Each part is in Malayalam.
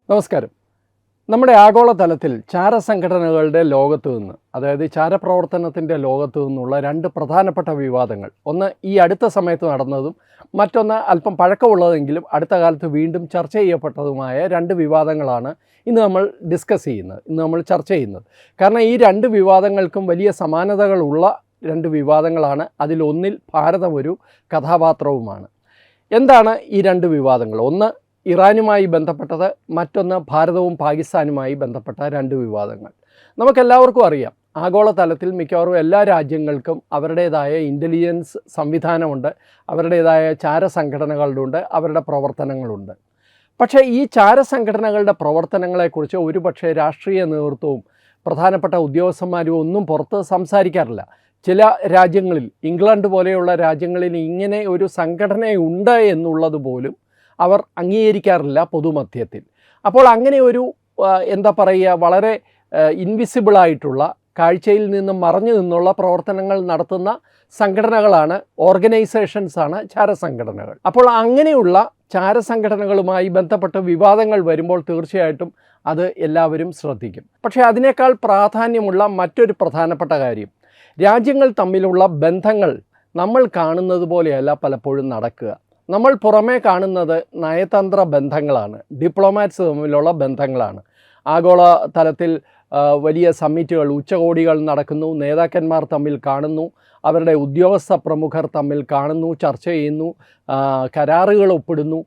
നമസ്കാരം. നമ്മുടെ ആഗോളതലത്തിൽ ചാരസംഘടനകളുടെ ലോകത്തു നിന്ന്, അതായത് ചാരപ്രവർത്തനത്തിൻ്റെ ലോകത്തു നിന്നുള്ള രണ്ട് പ്രധാനപ്പെട്ട വിവാദങ്ങൾ, ഒന്ന് ഈ അടുത്ത സമയത്ത് നടന്നതും മറ്റൊന്ന് അല്പം പഴക്കമുള്ളതെങ്കിലും അടുത്ത കാലത്ത് വീണ്ടും ചർച്ച ചെയ്യപ്പെട്ടതുമായ രണ്ട് വിവാദങ്ങളാണ് ഇന്ന് നമ്മൾ ചർച്ച ചെയ്യുന്നത്. കാരണം ഈ രണ്ട് വിവാദങ്ങൾക്കും വലിയ സമാനതകളുള്ള രണ്ട് വിവാദങ്ങളാണ്. അതിലൊന്നിൽ ഭാരതം ഒരു കഥാപാത്രവുമാണ്. എന്താണ് ഈ രണ്ട് വിവാദങ്ങൾ? ഒന്ന് ഇറാനുമായി ബന്ധപ്പെട്ടത്, മറ്റൊന്ന് ഭാരതവും പാകിസ്ഥാനുമായി ബന്ധപ്പെട്ട രണ്ട് വിവാദങ്ങൾ. നമുക്കെല്ലാവർക്കും അറിയാം, ആഗോളതലത്തിൽ മിക്കവാറും എല്ലാ രാജ്യങ്ങൾക്കും അവരുടേതായ ഇൻ്റലിജൻസ് സംവിധാനമുണ്ട്, അവരുടേതായ ചാരസംഘടനകളുണ്ട്, അവരുടെ പ്രവർത്തനങ്ങളുണ്ട്. പക്ഷേ ഈ ചാരസംഘടനകളുടെ പ്രവർത്തനങ്ങളെക്കുറിച്ച് ഒരുപക്ഷെ രാഷ്ട്രീയ നേതൃത്വവും പ്രധാനപ്പെട്ട ഉദ്യോഗസ്ഥന്മാരും ഒന്നും പുറത്ത് സംസാരിക്കാറില്ല. ചില രാജ്യങ്ങളിൽ, ഇംഗ്ലണ്ട് പോലെയുള്ള രാജ്യങ്ങളിൽ ഇങ്ങനെ ഒരു സംഘടനയുണ്ട് എന്നുള്ളത് പോലും അവർ അംഗീകരിക്കാറില്ല പൊതുമധ്യത്തിൽ. അപ്പോൾ അങ്ങനെ ഒരു വളരെ ഇൻവിസിബിളായിട്ടുള്ള, കാഴ്ചയിൽ നിന്നും മറഞ്ഞു നിന്നുള്ള പ്രവർത്തനങ്ങൾ നടത്തുന്ന സംഘടനകളാണ്, ഓർഗനൈസേഷൻസാണ് ചാരസംഘടനകൾ. അപ്പോൾ അങ്ങനെയുള്ള ചാരസംഘടനകളുമായി ബന്ധപ്പെട്ട് വിവാദങ്ങൾ വരുമ്പോൾ തീർച്ചയായിട്ടും അത് എല്ലാവരും ശ്രദ്ധിക്കും. പക്ഷേ അതിനേക്കാൾ പ്രാധാന്യമുള്ള മറ്റൊരു പ്രധാനപ്പെട്ട കാര്യം, രാജ്യങ്ങൾ തമ്മിലുള്ള ബന്ധങ്ങൾ നമ്മൾ കാണുന്നത് പോലെയല്ല പലപ്പോഴും നടക്കുക. നമ്മൾ പുറമേ കാണുന്നത് നയതന്ത്ര ബന്ധങ്ങളാണ്, ഡിപ്ലോമാറ്റ്സ് തമ്മിലുള്ള ബന്ധങ്ങളാണ്. ആഗോള തലത്തിൽ വലിയ സമ്മിറ്റുകൾ, ഉച്ചകോടികൾ നടക്കുന്നു, നേതാക്കന്മാർ തമ്മിൽ കാണുന്നു, അവരുടെ ഉദ്യോഗസ്ഥ പ്രമുഖർ തമ്മിൽ കാണുന്നു, ചർച്ച ചെയ്യുന്നു, കരാറുകൾ ഒപ്പിടുന്നു,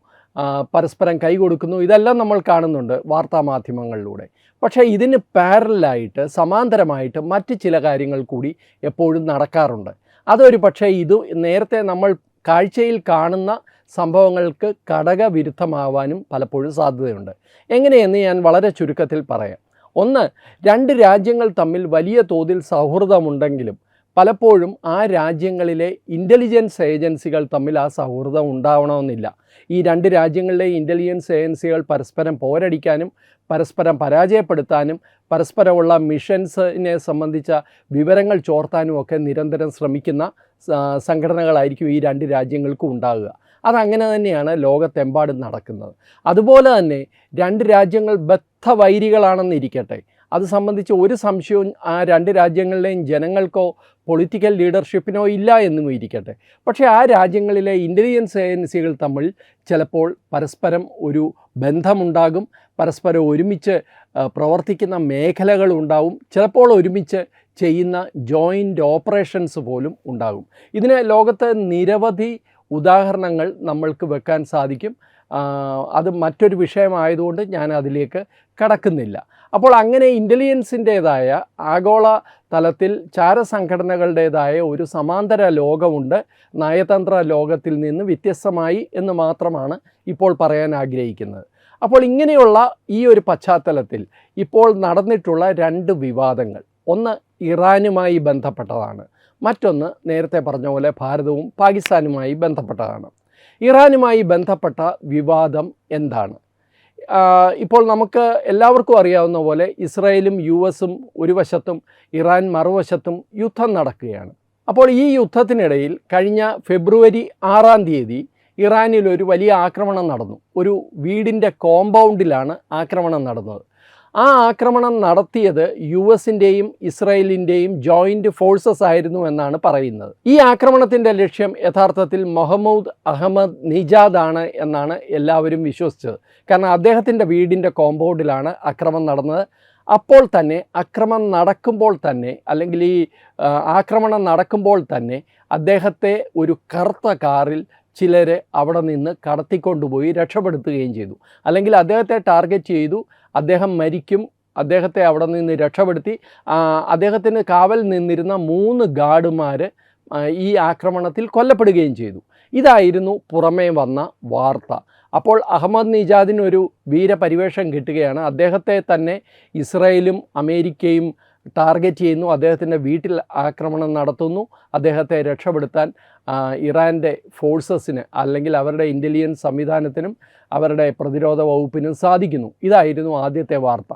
പരസ്പരം കൈകൊടുക്കുന്നു. ഇതെല്ലാം നമ്മൾ കാണുന്നുണ്ട് വാർത്താമാധ്യമങ്ങളിലൂടെ. പക്ഷേ ഇതിന് പാരലായിട്ട്, സമാന്തരമായിട്ട് മറ്റ് ചില കാര്യങ്ങൾ കൂടി എപ്പോഴും നടക്കാറുണ്ട്. അതൊരു പക്ഷേ ഇത് നേരത്തെ നമ്മൾ കാഴ്ചയിൽ കാണുന്ന സംഭവങ്ങൾക്ക് ഘടകവിരുദ്ധമാവാനും പലപ്പോഴും സാധ്യതയുണ്ട്. എങ്ങനെയെന്ന് ഞാൻ വളരെ ചുരുക്കത്തിൽ പറയാം. ഒന്ന്, രണ്ട് രാജ്യങ്ങൾ തമ്മിൽ വലിയ തോതിൽ സൗഹൃദമുണ്ടെങ്കിലും പലപ്പോഴും ആ രാജ്യങ്ങളിലെ ഇൻ്റലിജൻസ് ഏജൻസികൾ തമ്മിൽ ആ സൗഹൃദം ഉണ്ടാവണമെന്നില്ല. ഈ രണ്ട് രാജ്യങ്ങളിലെ ഇൻ്റലിജൻസ് ഏജൻസികൾ പരസ്പരം പോരടിക്കാനും പരസ്പരം പരാജയപ്പെടുത്താനും പരസ്പരമുള്ള മിഷൻസിനെ സംബന്ധിച്ച വിവരങ്ങൾ ചോർത്താനും ഒക്കെ നിരന്തരം ശ്രമിക്കുന്ന സംഘടനകളായിരിക്കും ഈ രണ്ട് രാജ്യങ്ങൾക്കും ഉണ്ടാകുക. അതങ്ങനെ തന്നെയാണ് ലോകത്തെമ്പാടും നടക്കുന്നത്. അതുപോലെ തന്നെ രണ്ട് രാജ്യങ്ങൾ ബദ്ധവൈരികളാണെന്നിരിക്കട്ടെ, അത് സംബന്ധിച്ച് ഒരു സംശയവും ആ രണ്ട് രാജ്യങ്ങളിലെയും ജനങ്ങൾക്കോ പൊളിറ്റിക്കൽ ലീഡർഷിപ്പിനോ ഇല്ല എന്നും ഇരിക്കട്ടെ. പക്ഷേ ആ രാജ്യങ്ങളിലെ ഇൻ്റലിജൻസ് ഏജൻസികൾ തമ്മിൽ ചിലപ്പോൾ പരസ്പരം ഒരു ബന്ധമുണ്ടാകും, പരസ്പരം ഒരുമിച്ച് പ്രവർത്തിക്കുന്ന മേഖലകളുണ്ടാവും, ചിലപ്പോൾ ഒരുമിച്ച് ചെയ്യുന്ന ജോയിൻ്റ് ഓപ്പറേഷൻസ് പോലും ഉണ്ടാകും. ഇതിന് ലോകത്ത് നിരവധി ഉദാഹരണങ്ങൾ നമ്മൾക്ക് വെക്കാൻ സാധിക്കും. അത് മറ്റൊരു വിഷയമായതുകൊണ്ട് ഞാൻ അതിലേക്ക് കടക്കുന്നില്ല. അപ്പോൾ അങ്ങനെ ഇൻ്റലിജൻസിൻ്റേതായ, ആഗോള തലത്തിൽ ചാരസംഘടനകളുടേതായ ഒരു സമാന്തര ലോകമുണ്ട്, നയതന്ത്ര ലോകത്തിൽ നിന്ന് വ്യത്യസ്തമായി എന്ന് മാത്രമാണ് ഇപ്പോൾ പറയാൻ ആഗ്രഹിക്കുന്നത്. അപ്പോൾ ഇങ്ങനെയുള്ള ഈ ഒരു പശ്ചാത്തലത്തിൽ ഇപ്പോൾ നടന്നിട്ടുള്ള രണ്ട് വിവാദങ്ങൾ, ഒന്ന് ഇറാനുമായി ബന്ധപ്പെട്ടതാണ്, മറ്റൊന്ന് നേരത്തെ പറഞ്ഞ പോലെ ഭാരതവും പാകിസ്ഥാനുമായി ബന്ധപ്പെട്ടതാണ്. ഇറാനുമായി ബന്ധപ്പെട്ട വിവാദം എന്താണ്? ഇപ്പോൾ നമുക്ക് എല്ലാവർക്കും അറിയാവുന്ന പോലെ ഇസ്രായേലും US-ഉം ഒരു വശത്തും ഇറാൻ മറുവശത്തും യുദ്ധം നടക്കുകയാണ്. അപ്പോൾ ഈ യുദ്ധത്തിനിടയിൽ കഴിഞ്ഞ ഫെബ്രുവരി 6-ാം തീയതി ഇറാനിൽ ഒരു വലിയ ആക്രമണം നടന്നു. ഒരു വീടിൻ്റെ കോമ്പൗണ്ടിലാണ് ആക്രമണം നടന്നത്. ആ ആക്രമണം നടത്തിയത് US-ൻ്റെയും ഇസ്രായേലിൻ്റെയും ജോയിൻ്റ് ഫോഴ്സസ് ആയിരുന്നു എന്നാണ് പറയുന്നത്. ഈ ആക്രമണത്തിൻ്റെ ലക്ഷ്യം യഥാർത്ഥത്തിൽ മൊഹമ്മദ് അഹമ്മദ് നിജാദ് ആണ് എന്നാണ് എല്ലാവരും വിശ്വസിച്ചത്. കാരണം അദ്ദേഹത്തിൻ്റെ വീടിൻ്റെ കോമ്പൗണ്ടിലാണ് ആക്രമണം നടന്നത്. അപ്പോൾ തന്നെ ആക്രമണം നടക്കുമ്പോൾ തന്നെ അദ്ദേഹത്തെ ഒരു കറുത്ത കാറിൽ ചിലർ അവിടെ നിന്ന് കടത്തിക്കൊണ്ടുപോയി രക്ഷപ്പെടുത്തുകയും ചെയ്തു. അല്ലെങ്കിൽ അദ്ദേഹത്തെ ടാർഗറ്റ് ചെയ്തു, അദ്ദേഹം മരിക്കും, അദ്ദേഹത്തെ അവിടെ നിന്ന് രക്ഷപ്പെടുത്തി. അദ്ദേഹത്തിന് കാവൽ നിന്നിരുന്ന 3 ഗാർഡുമാർ ഈ ആക്രമണത്തിൽ കൊല്ലപ്പെടുകയും ചെയ്തു. ഇതായിരുന്നു പുറമേ വന്ന വാർത്ത. അപ്പോൾ അഹമ്മദ് നിജാദിനൊരു വീരപരിവേഷം കിട്ടുകയാണ്. അദ്ദേഹത്തെ തന്നെ ഇസ്രായേലും അമേരിക്കയും ടാർഗറ്റ് ചെയ്യുന്നു, അദ്ദേഹത്തിൻ്റെ വീട്ടിൽ ആക്രമണം നടത്തുന്നു. അദ്ദേഹത്തെ രക്ഷപ്പെടുത്താൻ ഇറാൻ്റെ ഫോഴ്സസിന്, അല്ലെങ്കിൽ അവരുടെ ഇൻ്റലിജൻസ് സംവിധാനത്തിനും അവരുടെ പ്രതിരോധ വകുപ്പിനും സാധിക്കുന്നു. ഇതായിരുന്നു ആദ്യത്തെ വാർത്ത.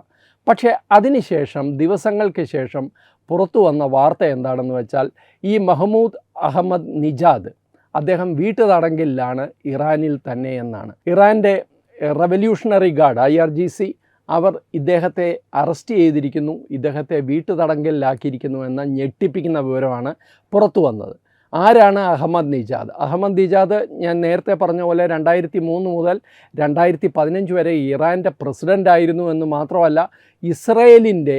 പക്ഷേ അതിനുശേഷം, ദിവസങ്ങൾക്ക് ശേഷം പുറത്തു വന്ന വാർത്ത എന്താണെന്ന് വെച്ചാൽ, ഈ മഹ്മൂദ് അഹമ്മദ് നിജാദ് അദ്ദേഹം വീട്ടുതടങ്കലിലാണ് ഇറാനിൽ തന്നെ എന്നാണ്. ഇറാൻ്റെ റവല്യൂഷണറി ഗാർഡ് IRGC അവർ ഇദ്ദേഹത്തെ അറസ്റ്റ് ചെയ്തിരിക്കുന്നു, ഇദ്ദേഹത്തെ വീട്ടുതടങ്കലിലാക്കിയിരിക്കുന്നു എന്ന ഞെട്ടിപ്പിക്കുന്ന വിവരമാണ് പുറത്തു വന്നത്. ആരാണ് അഹമ്മദ് നിജാദ്? അഹമ്മദ് നിജാദ് ഞാൻ നേരത്തെ പറഞ്ഞ പോലെ 2003 മുതൽ 2015 വരെ ഇറാൻ്റെ പ്രസിഡൻ്റായിരുന്നു എന്ന് മാത്രമല്ല ഇസ്രയേലിൻ്റെ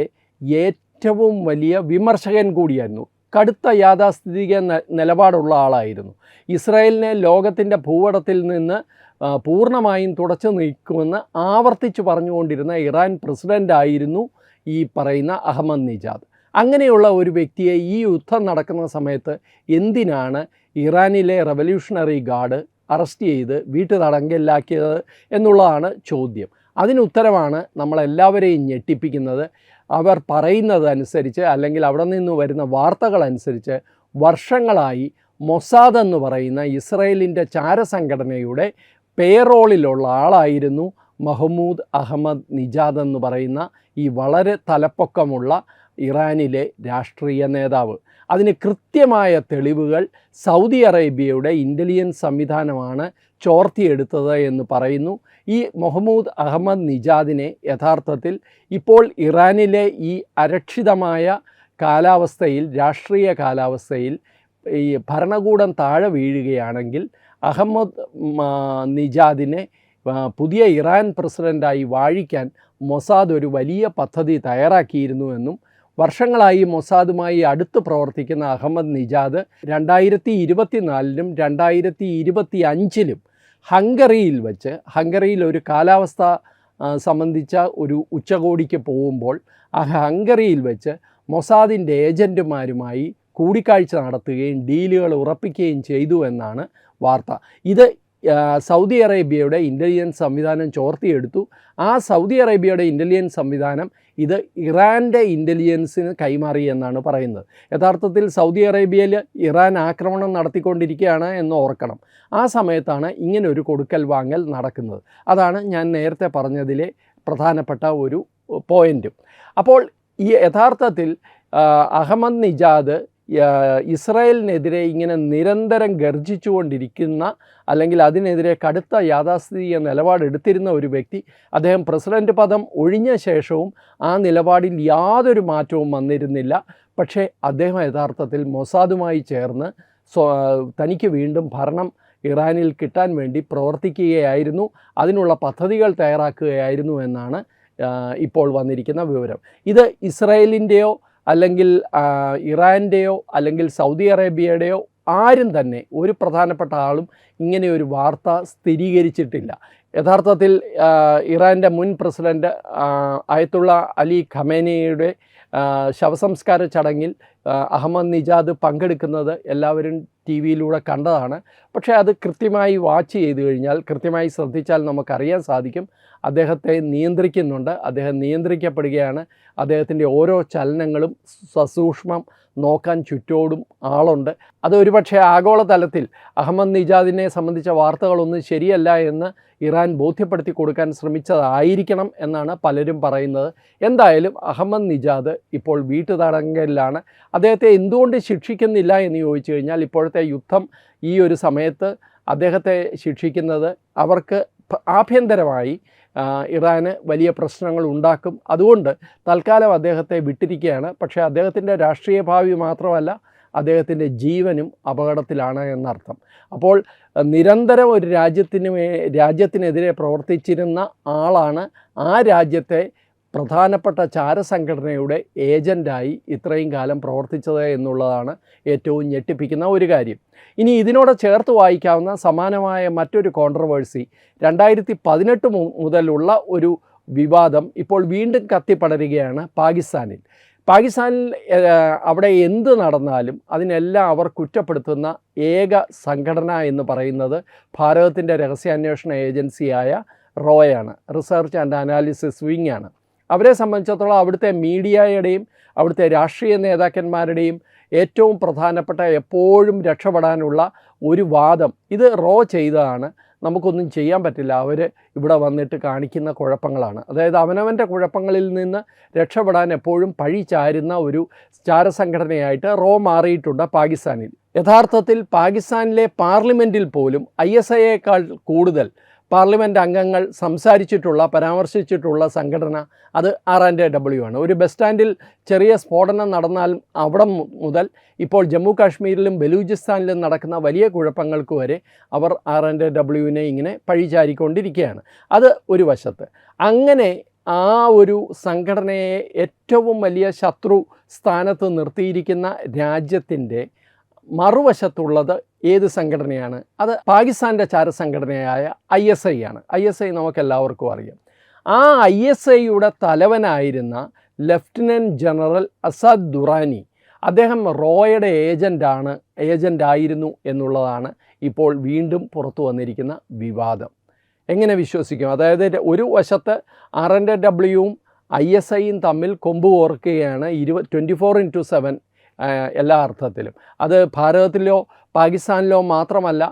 ഏറ്റവും വലിയ വിമർശകൻ കൂടിയായിരുന്നു. കടുത്ത യാഥാസ്ഥിതിക നിലപാടുള്ള ആളായിരുന്നു. ഇസ്രായേലിനെ ലോകത്തിൻ്റെ ഭൂപടത്തിൽ നിന്ന് പൂർണ്ണമായും തുടച്ചു നീക്കുമെന്ന് ആവർത്തിച്ച് പറഞ്ഞുകൊണ്ടിരുന്ന ഇറാൻ പ്രസിഡൻ്റായിരുന്നു ഈ പറയുന്ന അഹമ്മദ് നിജാദ്. അങ്ങനെയുള്ള ഒരു വ്യക്തിയെ ഈ യുദ്ധം നടക്കുന്ന സമയത്ത് എന്തിനാണ് ഇറാനിലെ റവല്യൂഷണറി ഗാർഡ് അറസ്റ്റ് ചെയ്ത് വീട്ടുതടങ്കലിലാക്കിയത് എന്നുള്ളതാണ് ചോദ്യം. അതിനുത്തരമാണ് നമ്മളെല്ലാവരെയും ഞെട്ടിപ്പിക്കുന്നത്. അവർ പറയുന്നത് അനുസരിച്ച് അല്ലെങ്കിൽ അവിടെ നിന്ന് വരുന്ന വാർത്തകളനുസരിച്ച് വർഷങ്ങളായി മൊസാദ് എന്ന് പറയുന്ന ഇസ്രയേലിൻ്റെ ചാരസംഘടനയുടെ പേറോളിലുള്ള ആളായിരുന്നു മഹ്മൂദ് അഹമ്മദ് നിജാദ് എന്ന് പറയുന്ന ഈ വളരെ തലപ്പൊക്കമുള്ള ഇറാനിലെ രാഷ്ട്രീയ നേതാവ്. അതിന് കൃത്യമായ തെളിവുകൾ സൗദി അറേബ്യയുടെ ഇൻ്റലിജൻസ് സംവിധാനമാണ് ചോർത്തിയെടുത്തത് എന്ന് പറയുന്നു. ഈ മഹ്മൂദ് അഹമ്മദ് നിജാദിനെ യഥാർത്ഥത്തിൽ ഇപ്പോൾ ഇറാനിലെ ഈ അരക്ഷിതമായ കാലാവസ്ഥയിൽ, രാഷ്ട്രീയ കാലാവസ്ഥയിൽ ഈ ഭരണകൂടം താഴെ വീഴുകയാണെങ്കിൽ അഹമ്മദ് നിജാദിനെ പുതിയ ഇറാൻ പ്രസിഡൻ്റായി വാഴിക്കാൻ മൊസാദ് ഒരു വലിയ പദ്ധതി തയ്യാറാക്കിയിരുന്നുവെന്നും വർഷങ്ങളായി മൊസാദുമായി അടുത്ത് പ്രവർത്തിക്കുന്ന അഹമ്മദ് നിജാദ് 2024 2025 ഹംഗറിയിൽ ഒരു കാലാവസ്ഥ സംബന്ധിച്ച ഒരു ഉച്ചകോടിക്ക് പോകുമ്പോൾ ഹംഗറിയിൽ വെച്ച് മൊസാദിൻ്റെ ഏജൻറ്റുമാരുമായി കൂടിക്കാഴ്ച നടത്തുകയും ഡീലുകൾ ഉറപ്പിക്കുകയും ചെയ്തു എന്നാണ് വാർത്ത. ഇത് സൗദി അറേബ്യയുടെ ഇൻ്റലിജൻസ് സംവിധാനം ചോർത്തിയെടുത്തു. ആ സൗദി അറേബ്യയുടെ ഇൻ്റലിജൻസ് സംവിധാനം ഇത് ഇറാൻ്റെ ഇൻ്റലിജൻസിന് കൈമാറി എന്നാണ് പറയുന്നത്. യഥാർത്ഥത്തിൽ സൗദി അറേബ്യയിൽ ഇറാൻ ആക്രമണം നടത്തിക്കൊണ്ടിരിക്കുകയാണ് എന്ന് ഓർക്കണം. ആ സമയത്താണ് ഇങ്ങനൊരു കൊടുക്കൽ വാങ്ങൽ നടക്കുന്നത്. അതാണ് ഞാൻ നേരത്തെ പറഞ്ഞതിലെ പ്രധാനപ്പെട്ട ഒരു പോയിൻറ്റും. അപ്പോൾ ഈ യഥാർത്ഥത്തിൽ അഹമ്മദ് നിജാദ് ഇസ്രായേലിനെതിരെ ഇങ്ങനെ നിരന്തരം ഗർജിച്ചുകൊണ്ടിരിക്കുന്ന അല്ലെങ്കിൽ അതിനെതിരെ കടുത്ത യാഥാസ്ഥിതിക നിലപാടെടുത്തിരുന്ന ഒരു വ്യക്തി. അദ്ദേഹം പ്രസിഡന്റ് പദം ഒഴിഞ്ഞ ശേഷവും ആ നിലപാടിൽ യാതൊരു മാറ്റവും വന്നിരുന്നില്ല. പക്ഷേ അദ്ദേഹം യഥാർത്ഥത്തിൽ മൊസാദുമായി ചേർന്ന് തനിക്ക് വീണ്ടും ഭരണം ഇറാനിൽ കിട്ടാൻ വേണ്ടി പ്രവർത്തിക്കുകയായിരുന്നു, അതിനുള്ള പദ്ധതികൾ തയ്യാറാക്കുകയായിരുന്നു എന്നാണ് ഇപ്പോൾ വന്നിരിക്കുന്ന വിവരം. ഇത് ഇസ്രായേലിൻ്റെയോ അല്ലെങ്കിൽ ഇറാൻ്റെയോ അല്ലെങ്കിൽ സൗദി അറേബ്യയുടെയോ ആരും തന്നെ ഒരു പ്രധാനപ്പെട്ട ആളും ഇങ്ങനെ ഒരു വാർത്ത സ്ഥിരീകരിച്ചിട്ടില്ല. യഥാർത്ഥത്തിൽ ഇറാൻ്റെ മുൻ പ്രസിഡന്റ് അയത്തുള്ള അലി ഖമേനിയുടെ ശവസംസ്കാര ചടങ്ങിൽ അഹമ്മദ് നിജാദ് പങ്കെടുക്കുന്നത് എല്ലാവരും TV-യിലൂടെ കണ്ടതാണ്. പക്ഷേ അത് കൃത്യമായി വാച്ച് ചെയ്ത് കഴിഞ്ഞാൽ, കൃത്യമായി ശ്രദ്ധിച്ചാൽ നമുക്കറിയാൻ സാധിക്കും അദ്ദേഹത്തെ നിയന്ത്രിക്കുന്നുണ്ട്, അദ്ദേഹം നിയന്ത്രിക്കപ്പെടുകയാണ്. അദ്ദേഹത്തിൻ്റെ ഓരോ ചലനങ്ങളും സസൂക്ഷ്മം നോക്കാൻ ചുറ്റോടും ആളുണ്ട്. അത് ഒരുപക്ഷെ ആഗോളതലത്തിൽ അഹമ്മദ് നിജാദിനെ സംബന്ധിച്ച വാർത്തകളൊന്നും ശരിയല്ല എന്ന് ഇറാൻ ബോധ്യപ്പെടുത്തി കൊടുക്കാൻ ശ്രമിച്ചതായിരിക്കണം എന്നാണ് പലരും പറയുന്നത്. എന്തായാലും അഹമ്മദ് നിജാദ് ഇപ്പോൾ വീട്ടുതടങ്കലിലാണ്. അദ്ദേഹത്തെ എന്തുകൊണ്ട് ശിക്ഷിക്കുന്നില്ല എന്ന് ചോദിച്ചു കഴിഞ്ഞാൽ, ഇപ്പോഴത്തെ യുദ്ധം ഈ ഒരു സമയത്ത് അദ്ദേഹത്തെ ശിക്ഷിക്കുന്നത് അവർക്ക് ആഭ്യന്തരമായി ഇറാന് വലിയ പ്രശ്നങ്ങൾ ഉണ്ടാക്കും. അതുകൊണ്ട് തൽക്കാലം അദ്ദേഹത്തെ വിട്ടിരിക്കുകയാണ്. പക്ഷേ അദ്ദേഹത്തിൻ്റെ രാഷ്ട്രീയ ഭാവി മാത്രമല്ല, അദ്ദേഹത്തിൻ്റെ ജീവനും അപകടത്തിലാണ് എന്നർത്ഥം. അപ്പോൾ നിരന്തരം ഒരു രാജ്യത്തിനെതിരെ പ്രവർത്തിച്ചിരുന്ന ആളാണ് ആ രാജ്യത്തെ പ്രധാനപ്പെട്ട ചാരസംഘടനയുടെ ഏജൻ്റായി ഇത്രയും കാലം പ്രവർത്തിച്ചത് എന്നുള്ളതാണ് ഏറ്റവും ഞെട്ടിപ്പിക്കുന്ന ഒരു കാര്യം. ഇനി ഇതിനോട് ചേർത്ത് വായിക്കാവുന്ന സമാനമായ മറ്റൊരു കോൺട്രവേഴ്സി 2018 മുതലുള്ള ഒരു വിവാദം ഇപ്പോൾ വീണ്ടും കത്തിപ്പടരുകയാണ് പാകിസ്ഥാനിൽ. അവിടെ എന്ത് നടന്നാലും അതിനെല്ലാം അവർ കുറ്റപ്പെടുത്തുന്ന ഏക സംഘടന എന്ന് പറയുന്നത് ഭാരതത്തിൻ്റെ രഹസ്യാന്വേഷണ ഏജൻസിയായ റോയാണ്, റിസർച്ച് ആൻഡ് അനാലിസിസ് വിങ് ആണ്. അവരെ സംബന്ധിച്ചിടത്തോളം അവിടുത്തെ മീഡിയയുടെയും അവിടുത്തെ രാഷ്ട്രീയ നേതാക്കന്മാരുടെയും ഏറ്റവും പ്രധാനപ്പെട്ട എപ്പോഴും രക്ഷപ്പെടാനുള്ള ഒരു വാദം, ഇത് റോ ചെയ്തതാണ്, നമുക്കൊന്നും ചെയ്യാൻ പറ്റില്ല, അവർ ഇവിടെ വന്നിട്ട് കാണിക്കുന്ന കുഴപ്പങ്ങളാണ്. അതായത് അവനവൻ്റെ കുഴപ്പങ്ങളിൽ നിന്ന് രക്ഷപ്പെടാൻ എപ്പോഴും പഴി ചാരുന്ന ഒരു ചാരസംഘടനയായിട്ട് റോ മാറിയിട്ടുണ്ട് പാകിസ്ഥാനിൽ. യഥാർത്ഥത്തിൽ പാകിസ്ഥാനിലെ പാർലമെൻറ്റിൽ പോലും ISIയേക്കാൾ കൂടുതൽ പാർലമെൻറ്റ് അംഗങ്ങൾ പരാമർശിച്ചിട്ടുള്ള സംഘടന അത് RW ആണ്. ഒരു ബസ് സ്റ്റാൻഡിൽ ചെറിയ സ്ഫോടനം നടന്നാൽ അവിടെ മുതൽ ഇപ്പോൾ ജമ്മു കാശ്മീരിലും ബലൂചിസ്ഥാനിലും നടക്കുന്ന വലിയ കുഴപ്പങ്ങൾക്ക് വരെ അവർ RW ഇങ്ങനെ പഴിചാരിക്കൊണ്ടിരിക്കുകയാണ്. അത് ഒരു വശത്ത്. അങ്ങനെ ആ ഒരു സംഘടനയെ ഏറ്റവും വലിയ ശത്രു സ്ഥാനത്ത് നിർത്തിയിരിക്കുന്ന രാജ്യത്തിൻ്റെ മറുവശത്തുള്ളത് ഏത് സംഘടനയാണ്? അത് പാകിസ്ഥാൻ്റെ ചാരസംഘടനയായ ISI ആണ്. ISI നമുക്കെല്ലാവർക്കും അറിയാം. ആ ISIയുടെ തലവനായിരുന്ന ലഫ്റ്റനൻറ്റ് ജനറൽ അസാദ് ദുറാനി, അദ്ദേഹം റോയുടെ ഏജൻ്റായിരുന്നു എന്നുള്ളതാണ് ഇപ്പോൾ വീണ്ടും പുറത്തു വന്നിരിക്കുന്ന വിവാദം. എങ്ങനെ വിശ്വസിക്കും? അതായത് ഒരു വശത്ത് RW-യും ISIയും തമ്മിൽ കൊമ്പ് കോർക്കുകയാണ് 24/7 എല്ലാ അർത്ഥത്തിലും. അത് ഭാരതത്തിലോ പാകിസ്ഥാനിലോ മാത്രമല്ല,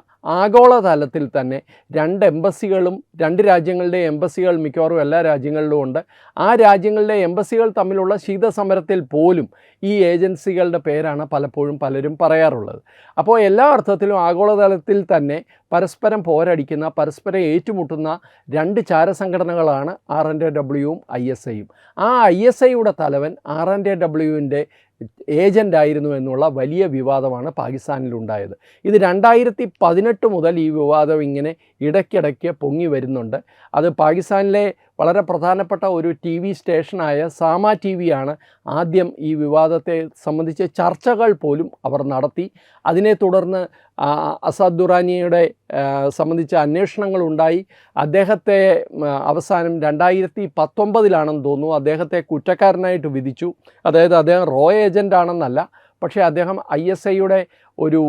ആഗോളതലത്തിൽ തന്നെ രണ്ട് രാജ്യങ്ങളുടെ എംബസികൾ മിക്കവാറും എല്ലാ രാജ്യങ്ങളിലും ഉണ്ട്. ആ രാജ്യങ്ങളുടെ എംബസികൾ തമ്മിലുള്ള ശീതസമരത്തിൽ പോലും ഈ ഏജൻസികളുടെ പേരാണ് പലപ്പോഴും പലരും പറയാറുള്ളത്. അപ്പോൾ എല്ലാ അർത്ഥത്തിലും ആഗോളതലത്തിൽ തന്നെ പരസ്പരം പോരടിക്കുന്ന, പരസ്പരം ഏറ്റുമുട്ടുന്ന രണ്ട് ചാരസംഘടനകളാണ് RW-യും ISIയും. ആ ISIയുടെ തലവൻ RW-ൻ്റെ ഏജൻ്റായിരുന്നു എന്നുള്ള വലിയ വിവാദമാണ് പാകിസ്ഥാനിലുണ്ടായത്. ഇത് 2018 മുതൽ ഈ വിവാദം ഇങ്ങനെ ഇടയ്ക്കിടയ്ക്ക് പൊങ്ങി വരുന്നുണ്ട്. അത് പാകിസ്ഥാനിലെ വളരെ പ്രധാനപ്പെട്ട ഒരു TV സ്റ്റേഷനായ സാമ TV ആണ് ആദ്യം ഈ വിവാദത്തെ സംബന്ധിച്ച് ചർച്ചകൾ പോലും അവർ നടത്തി. അതിനെ തുടർന്ന് അസാദ് ദുറാനിയുടെ സംബന്ധിച്ച അന്വേഷണങ്ങളുണ്ടായി. അദ്ദേഹത്തെ അവസാനം 2019 തോന്നുന്നു അദ്ദേഹത്തെ കുറ്റക്കാരനായിട്ട് വിധിച്ചു. അതായത് അദ്ദേഹം റോ ഏജൻ്റാണെന്നല്ല, പക്ഷേ അദ്ദേഹം ISIയുടെ ഒരു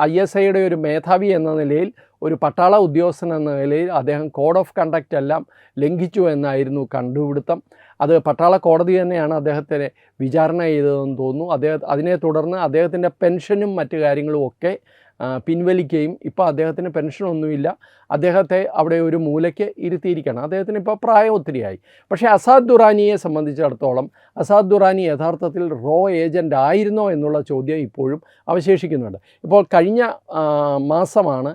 ISIയുടെ ഒരു മേധാവി എന്ന നിലയിൽ, ഒരു പട്ടാള ഉദ്യോഗസ്ഥൻ എന്ന നിലയിൽ അദ്ദേഹം കോഡ് ഓഫ് കണ്ടക്റ്റ് എല്ലാം ലംഘിച്ചു എന്നായിരുന്നു കണ്ടുപിടുത്തം. അത് പട്ടാള കോടതി തന്നെയാണ് അദ്ദേഹത്തെ വിചാരണ ചെയ്തതെന്ന് തോന്നുന്നു. അതിനെ തുടർന്ന് അദ്ദേഹത്തിൻ്റെ പെൻഷനും മറ്റു കാര്യങ്ങളും ഒക്കെ പിൻവലിക്കുകയും ഇപ്പോൾ അദ്ദേഹത്തിന് പെൻഷനൊന്നുമില്ല. അദ്ദേഹത്തെ അവിടെ ഒരു മൂലയ്ക്ക് ഇരുത്തിയിരിക്കണം. അദ്ദേഹത്തിന് ഇപ്പോൾ പ്രായം ഒത്തിരിയായി. പക്ഷേ അസാദ് ദുറാനിയെ സംബന്ധിച്ചിടത്തോളം അസാദ് ദുറാനി യഥാർത്ഥത്തിൽ റോ ഏജൻ്റ് ആയിരുന്നോ എന്നുള്ള ചോദ്യം ഇപ്പോഴും അവശേഷിക്കുന്നുണ്ട്. ഇപ്പോൾ കഴിഞ്ഞ മാസമാണ്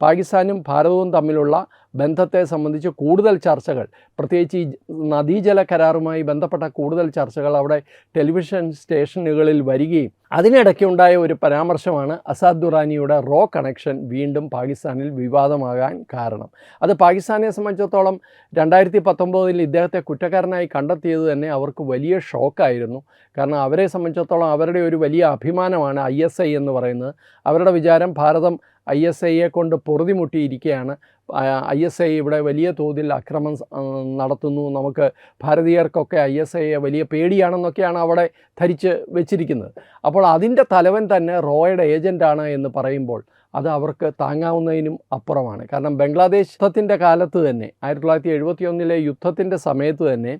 പാകിസ്ഥാനും ഭാരതവും തമ്മിലുള്ള ബന്ധത്തെ സംബന്ധിച്ച് കൂടുതൽ ചർച്ചകൾ, പ്രത്യേകിച്ച് ഈ നദീജല കരാറുമായി ബന്ധപ്പെട്ട കൂടുതൽ ചർച്ചകൾ അവിടെ ടെലിവിഷൻ സ്റ്റേഷനുകളിൽ വരികയും അതിനിടയ്ക്കുണ്ടായ ഒരു പരാമർശമാണ് അസാദ് ദുറാനിയുടെ റോ കണക്ഷൻ വീണ്ടും പാകിസ്ഥാനിൽ വിവാദമാകാൻ കാരണം. അത് പാകിസ്ഥാനെ സംബന്ധിച്ചിടത്തോളം 2019 ഇദ്ദേഹത്തെ കുറ്റക്കാരനായി കണ്ടെത്തിയത് തന്നെ അവർക്ക് വലിയ ഷോക്കായിരുന്നു. കാരണം അവരെ സംബന്ധിച്ചിടത്തോളം അവരുടെ ഒരു വലിയ അഭിമാനമാണ് ISI എന്ന് പറയുന്നത്. അവരുടെ വിചാരം ഭാരതം ISIയെ കൊണ്ട് പൊറുതിമുട്ടിയിരിക്കുകയാണ്. ISI ഇവിടെ വലിയ തോതിൽ അക്രമം നടത്തുന്നു, നമുക്ക് ഭാരതീയർക്കൊക്കെ ISIയെ വലിയ പേടിയാണെന്നൊക്കെയാണ് അവിടെ ധരിച്ച് വെച്ചിരിക്കുന്നത്. അപ്പോൾ അതിൻ്റെ തലവൻ തന്നെ റോയുടെ ഏജൻ്റാണ് എന്ന് പറയുമ്പോൾ അത് അവർക്ക് താങ്ങാവുന്നതിനും അപ്പുറമാണ്. കാരണം ബംഗ്ലാദേശ് യുദ്ധത്തിൻ്റെ കാലത്ത് തന്നെ 1971 യുദ്ധത്തിൻ്റെ സമയത്ത് തന്നെ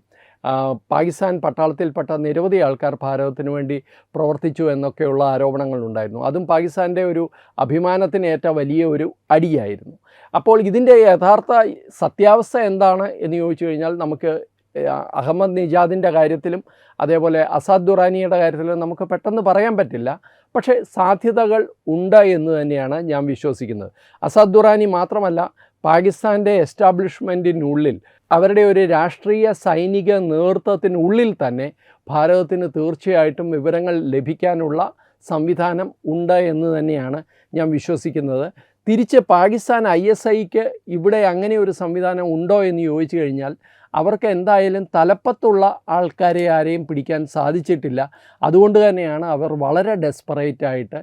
പാകിസ്ഥാൻ പട്ടാളത്തിൽപ്പെട്ട നിരവധി ആൾക്കാർ ഭാരതത്തിന് വേണ്ടി പ്രവർത്തിച്ചു എന്നൊക്കെയുള്ള ആരോപണങ്ങളുണ്ടായിരുന്നു. അതും പാകിസ്ഥാൻ്റെ ഒരു അഭിമാനത്തിനേറ്റ വലിയ ഒരു അടിയായിരുന്നു. അപ്പോൾ ഇതിൻ്റെ യഥാർത്ഥ സത്യാവസ്ഥ എന്താണ് എന്ന് ചോദിച്ചു കഴിഞ്ഞാൽ നമുക്ക് അഹമ്മദ് നിജാദിൻ്റെ കാര്യത്തിലും അതേപോലെ അസാദ് ദുറാനിയുടെ കാര്യത്തിലും നമുക്ക് പെട്ടെന്ന് പറയാൻ പറ്റില്ല. പക്ഷേ സാധ്യതകൾ ഉണ്ട് എന്ന് തന്നെയാണ് ഞാൻ വിശ്വസിക്കുന്നത്. അസാദ് ദുറാനി മാത്രമല്ല, പാകിസ്ഥാൻ്റെ എസ്റ്റാബ്ലിഷ്മെൻറ്റിനുള്ളിൽ അവരുടെ ഒരു രാഷ്ട്രീയ സൈനിക നേതൃത്വത്തിനുള്ളിൽ തന്നെ ഭാരതത്തിന് തീർച്ചയായിട്ടും വിവരങ്ങൾ ലഭിക്കാനുള്ള സംവിധാനം ഉണ്ട് എന്ന് തന്നെയാണ് ഞാൻ വിശ്വസിക്കുന്നത്. തിരിച്ച് പാകിസ്ഥാൻ ISIക്ക് ഇവിടെ അങ്ങനെ ഒരു സംവിധാനം ഉണ്ടോ എന്ന് ചോദിച്ചു കഴിഞ്ഞാൽ അവർക്ക് എന്തായാലും തലപ്പത്തുള്ള ആരെയും പിടിക്കാൻ സാധിച്ചിട്ടില്ല. അതുകൊണ്ട് തന്നെയാണ് അവർ വളരെ ഡെസ്പറേറ്റായിട്ട്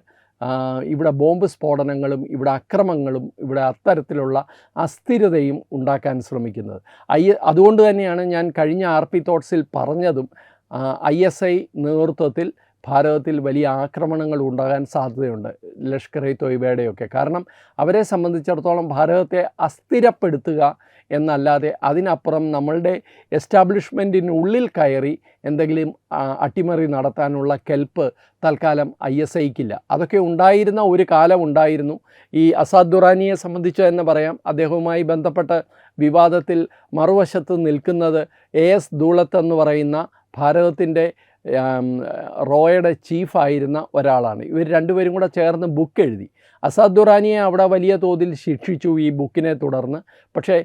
ഇവിടെ ബോംബ് സ്ഫോടനങ്ങളും ഇവിടെ അക്രമങ്ങളും ഇവിടെ അത്തരത്തിലുള്ള അസ്ഥിരതയും ഉണ്ടാക്കാൻ ശ്രമിക്കുന്നത്. അതുകൊണ്ട് തന്നെയാണ് ഞാൻ കഴിഞ്ഞ RP തോട്ട്സിൽ പറഞ്ഞതും ISI നേതൃത്വത്തിൽ ഭാരതത്തിൽ വലിയ ആക്രമണങ്ങൾ ഉണ്ടാകാൻ സാധ്യതയുണ്ട്, ലഷ്കർ-ഇ തോയ്ബയുടെയൊക്കെ. കാരണം അവരെ സംബന്ധിച്ചിടത്തോളം ഭാരതത്തെ അസ്ഥിരപ്പെടുത്തുക എന്നല്ലാതെ അതിനപ്പുറം നമ്മളുടെ എസ്റ്റാബ്ലിഷ്മെൻറ്റിനുള്ളിൽ കയറി എന്തെങ്കിലും അട്ടിമറി നടത്താനുള്ള കെൽപ്പ് തൽക്കാലം ISIക്കില്ല. അതൊക്കെ ഉണ്ടായിരുന്ന ഒരു കാലം ഉണ്ടായിരുന്നു. ഈ അസാദ് ദുറാനിയെ സംബന്ധിച്ച് തന്നെ പറയാം, അദ്ദേഹവുമായി ബന്ധപ്പെട്ട വിവാദത്തിൽ മറുവശത്ത് നിൽക്കുന്നത് AS ദൂളത്ത് എന്ന് പറയുന്ന ഭാരതത്തിൻ്റെ റോയുടെ ചീഫായിരുന്ന ഒരാളാണ്. ഇവർ രണ്ടുപേരും കൂടെ ചേർന്ന് ബുക്ക് എഴുതി. അസാദ് ദുറാനിയെ അവിടെ വലിയ തോതിൽ ശിക്ഷിച്ചു ഈ ബുക്കിനെ തുടർന്ന്. പക്ഷേ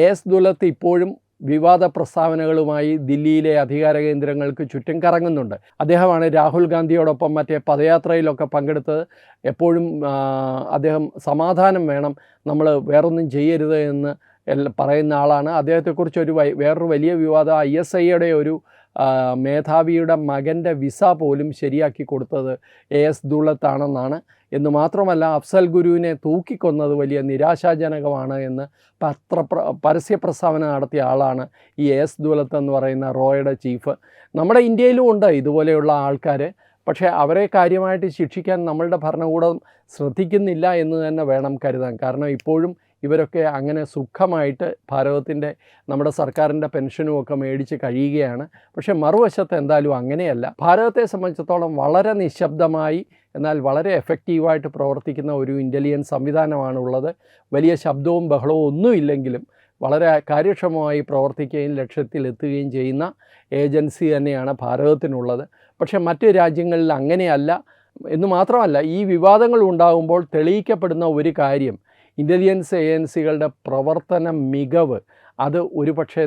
AS ദുലത്ത് ഇപ്പോഴും വിവാദ പ്രസ്താവനകളുമായി ദില്ലിയിലെ അധികാര കേന്ദ്രങ്ങൾക്ക് ചുറ്റും കറങ്ങുന്നുണ്ട്. അദ്ദേഹമാണ് രാഹുൽ ഗാന്ധിയോടൊപ്പം മറ്റേ പദയാത്രയിലൊക്കെ പങ്കെടുത്തത്. എപ്പോഴും അദ്ദേഹം സമാധാനം വേണം, നമ്മൾ വേറൊന്നും ചെയ്യരുത് എന്ന് പറയുന്ന ആളാണ്. അദ്ദേഹത്തെക്കുറിച്ച് വേറൊരു വലിയ വിവാദം ISIയുടെ ഒരു മേധാവിയുടെ മകൻ്റെ വിസ പോലും ശരിയാക്കി കൊടുത്തത് AS ദുലത്താണെന്നാണ്. എന്ന് മാത്രമല്ല അഫ്സൽ ഗുരുവിനെ തൂക്കിക്കൊന്നത് വലിയ നിരാശാജനകമാണ് എന്ന് പരസ്യ പ്രസ്താവന നടത്തിയ ആളാണ് ഈ AS ദുലത്ത് എന്ന് പറയുന്ന റോയുടെ ചീഫ്. നമ്മുടെ ഇന്ത്യയിലും ഉണ്ട് ഇതുപോലെയുള്ള ആൾക്കാർ. പക്ഷേ അവരെ കാര്യമായിട്ട് ശിക്ഷിക്കാൻ നമ്മളുടെ ഭരണകൂടം ശ്രദ്ധിക്കുന്നില്ല എന്ന് തന്നെ വേണം കരുതാൻ. കാരണം ഇപ്പോഴും ഇവരൊക്കെ അങ്ങനെ സുഖമായിട്ട് ഭാരതത്തിൻ്റെ നമ്മുടെ സർക്കാരിൻ്റെ പെൻഷനുമൊക്കെ മേടിച്ച് കഴിയുകയാണ്. പക്ഷേ മറുവശത്ത് എന്തായാലും അങ്ങനെയല്ല. ഭാരതത്തെ സംബന്ധിച്ചിടത്തോളം വളരെ നിശബ്ദമായി എന്നാൽ വളരെ എഫക്റ്റീവായിട്ട് പ്രവർത്തിക്കുന്ന ഒരു ഇൻ്റലിജൻസ് സംവിധാനമാണുള്ളത്. വലിയ ശബ്ദവും ബഹളവും ഒന്നുമില്ലെങ്കിലും വളരെ കാര്യക്ഷമമായി പ്രവർത്തിക്കുകയും ലക്ഷ്യത്തിലെത്തുകയും ചെയ്യുന്ന ഏജൻസി തന്നെയാണ് ഭാരതത്തിനുള്ളത്. പക്ഷേ മറ്റ് രാജ്യങ്ങളിൽ അങ്ങനെയല്ല. എന്ന് മാത്രമല്ല, ഈ വിവാദങ്ങൾ ഉണ്ടാകുമ്പോൾ തെളിയിക്കപ്പെടുന്ന ഒരു കാര്യം, ഇൻ്റലിജൻസ് ഏജൻസികളുടെ പ്രവർത്തന മികവ് അത് ഒരുപക്ഷെ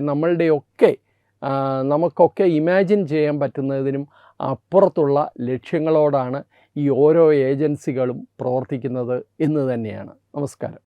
നമുക്കൊക്കെ ഇമാജിൻ ചെയ്യാൻ പറ്റുന്നതിനും അപ്പുറത്തുള്ള ലക്ഷ്യങ്ങളോടാണ് ഈ ഓരോ ഏജൻസികളും പ്രവർത്തിക്കുന്നത് എന്ന് തന്നെയാണ്. നമസ്കാരം.